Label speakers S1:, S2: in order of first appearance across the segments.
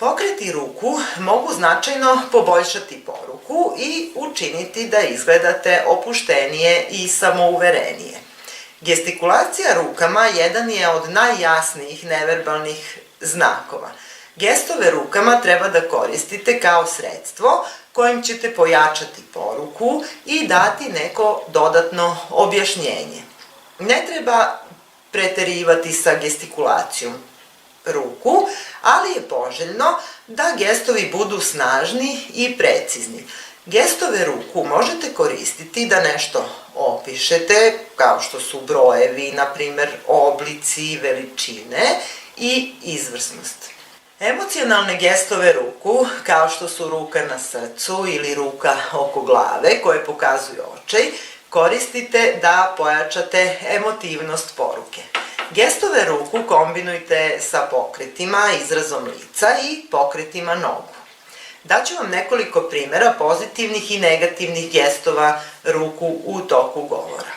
S1: Pokreti ruku mogu značajno poboljšati poruku i učiniti da izgledate opuštenije i samouverenije. Gestikulacija rukama jedan je od najjasnijih neverbalnih znakova. Gestove rukama treba da koristite kao sredstvo kojim ćete pojačati poruku i dati neko dodatno objašnjenje. Ne treba preterivati sa gestikulacijom ruku, ali je poželjno da gestovi budu snažni i precizni. Gestove ruku možete koristiti da nešto opišete, kao što su brojevi, na primer oblici, veličine i izvrsnost. Emocionalne gestove ruku, kao što su ruka na srcu ili ruka oko glave, koje pokazuju očaj, koristite da pojačate emotivnost poruke. Gestove ruku kombinujte sa pokretima, izrazom lica i pokretima nogu. Daću vam nekoliko primjera pozitivnih i negativnih gestova ruku u toku govora.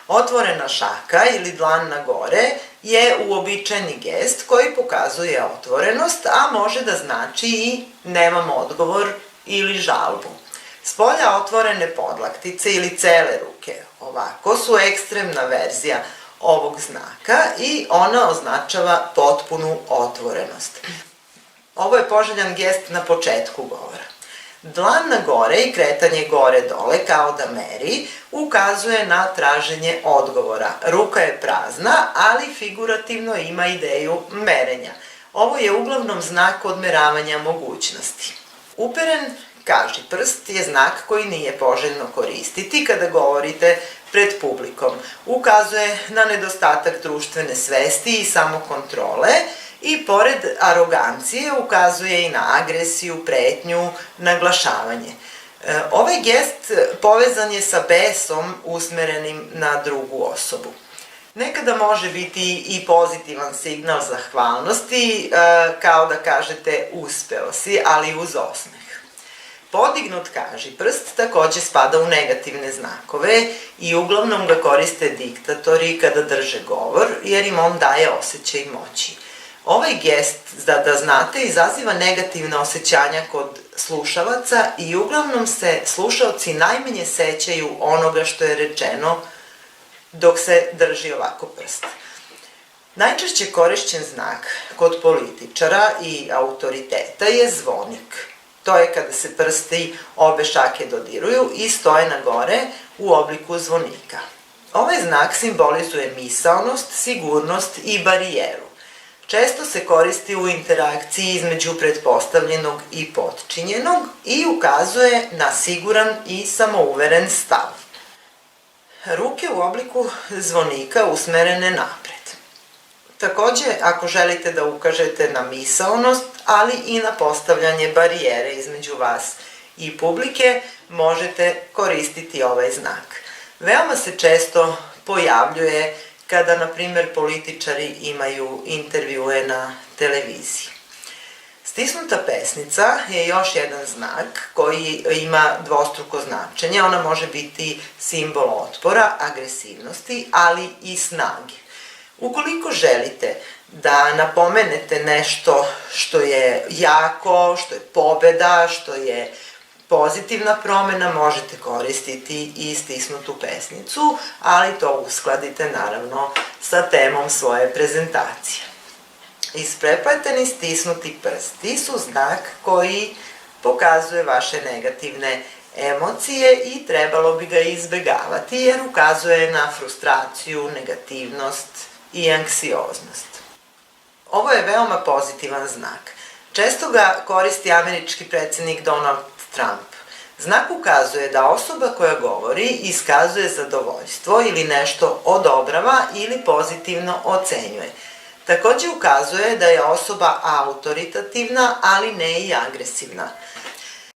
S1: Otvorena šaka ili dlan na gore je uobičajeni gest koji pokazuje otvorenost, a može da znači i nemam odgovor ili žalbu. Spolja otvorene podlaktice ili cele ruke ovako su ekstremna verzija ovog znaka i ona označava potpunu otvorenost. Ovo je poželjan gest na početku govora. Dlan na gore i kretanje gore-dole kao da meri ukazuje na traženje odgovora. Ruka je prazna, ali figurativno ima ideju merenja. Ovo je uglavnom znak odmeravanja mogućnosti. Uperen kažiprst je znak koji nije poželjno koristiti kada govorite pred publikom. Ukazuje na nedostatak društvene svesti i samokontrole i pored arogancije ukazuje i na agresiju, pretnju, naglašavanje. Ovaj gest povezan je sa besom usmerenim na drugu osobu. Nekada može biti i pozitivan signal zahvalnosti, kao da kažete uspeo si, ali uz osmeh. Podignut kažiprst takođe spada u negativne znakove i uglavnom ga koriste diktatori kada drže govor, jer im on daje osjećaj moći. Ovaj gest, da znate, izaziva negativne osjećanja kod slušalaca i uglavnom se slušalci najmanje sećaju onoga što je rečeno dok se drži ovako prst. Najčešće korišćen znak kod političara i autoriteta je zvonik. To je kada se prsti obe šake dodiruju i stoje na gore u obliku zvonika. Ovaj znak simbolizuje misaonost, sigurnost i barijeru. Često se koristi u interakciji između pretpostavljenog i potčinjenog i ukazuje na siguran i samouveren stav. Ruke u obliku zvonika usmerene napred. Takođe, ako želite da ukažete na misaonost, ali i na postavljanje barijere između vas i publike, možete koristiti ovaj znak. Veoma se često pojavljuje kada, na primer, političari imaju intervjue na televiziji. Stisnuta pesnica je još jedan znak koji ima dvostruko značenje. Ona može biti simbol otpora, agresivnosti, ali i snage. Ukoliko želite da napomenete nešto što je jako, što je pobeda, što je pozitivna promena, možete koristiti i stisnutu pesnicu, ali to uskladite naravno sa temom svoje prezentacije. Isprepleteni stisnuti prsti su znak koji pokazuje vaše negativne emocije i trebalo bi ga izbegavati jer ukazuje na frustraciju, negativnost i anksioznost. Ovo je veoma pozitivan znak. Često ga koristi američki predsjednik Donald Trump. Znak ukazuje da osoba koja govori iskazuje zadovoljstvo ili nešto odobrava ili pozitivno ocenjuje. Takođe ukazuje da je osoba autoritativna, ali ne i agresivna.